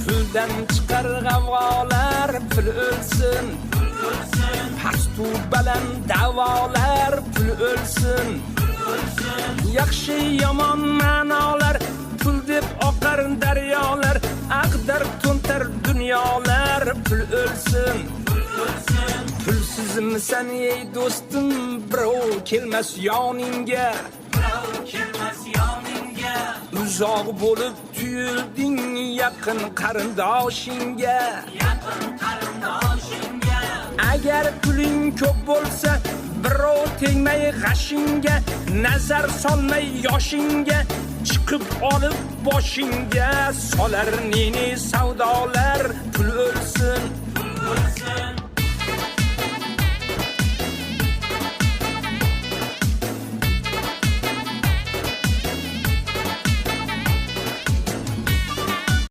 puldan chiqar g'avg'olar, pul o'lsin. Pastu baland da'volar, pul o'lsin. Yaxshi yomon ma'nolar, pul deb oqar daryolar, aqdar to'ntar dunyolar, pul o'lsin. Pulsizmisan ey do'stim, birov kelmas yoningga. Uzoq bo'lib tuyulding yaqin qarindoshingga. Agar puling ko'p bo'lsa, birov tegmay g'ashingga, nazar solmay yoshingga, chiqib olib boshingga solar nini savdolar.